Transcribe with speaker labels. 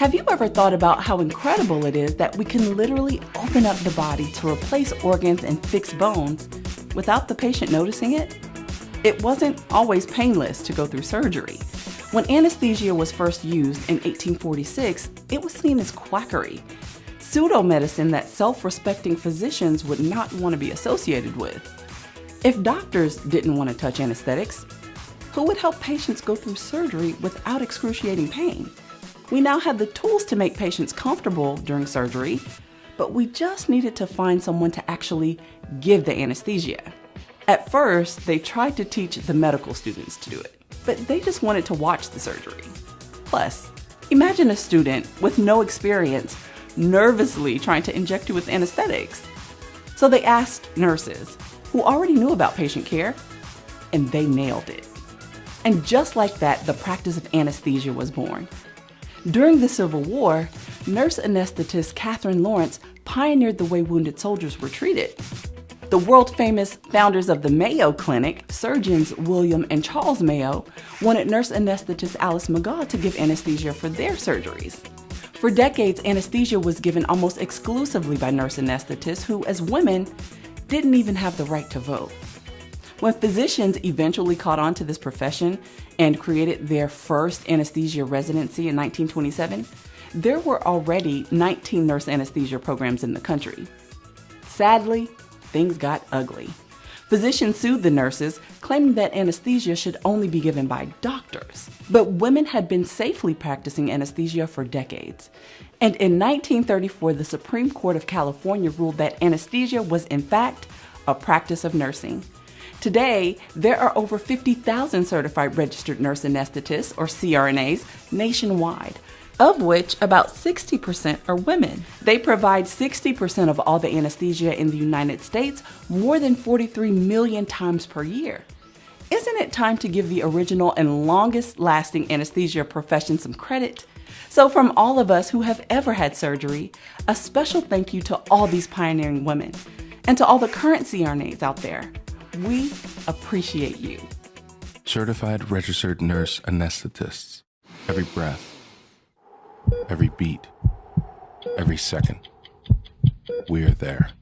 Speaker 1: Have you ever thought about how incredible it is that we can literally open up the body to replace organs and fix bones without the patient noticing it? It wasn't always painless to go through surgery. When anesthesia was first used in 1846, it was seen as quackery, pseudo-medicine that self-respecting physicians would not want to be associated with. If doctors didn't want to touch anesthetics, who would help patients go through surgery without excruciating pain? We now have the tools to make patients comfortable during surgery, but we just needed to find someone to actually give the anesthesia. At first, they tried to teach the medical students to do it, but they just wanted to watch the surgery. Plus, imagine a student with no experience nervously trying to inject you with anesthetics. So they asked nurses, who already knew about patient care, and they nailed it. And just like that, the practice of anesthesia was born. During the Civil War, nurse anesthetist Catherine Lawrence pioneered the way wounded soldiers were treated. The world-famous founders of the Mayo Clinic, surgeons William and Charles Mayo, wanted nurse anesthetist Alice McGaw to give anesthesia for their surgeries. For decades, anesthesia was given almost exclusively by nurse anesthetists who, as women, didn't even have the right to vote. When physicians eventually caught on to this profession and created their first anesthesia residency in 1927, there were already 19 nurse anesthesia programs in the country. Sadly, things got ugly. Physicians sued the nurses, claiming that anesthesia should only be given by doctors. But women had been safely practicing anesthesia for decades. And in 1934, the Supreme Court of California ruled that anesthesia was, in fact, a practice of nursing. Today, there are over 50,000 certified registered nurse anesthetists, or CRNAs, nationwide, of which about 60% are women. They provide 60% of all the anesthesia in the United States, more than 43 million times per year. Isn't it time to give the original and longest-lasting anesthesia profession some credit? So from all of us who have ever had surgery, a special thank you to all these pioneering women, and to all the current CRNAs out there. We appreciate you.
Speaker 2: Certified registered nurse anesthetists. Every breath, every beat, every second. We're there.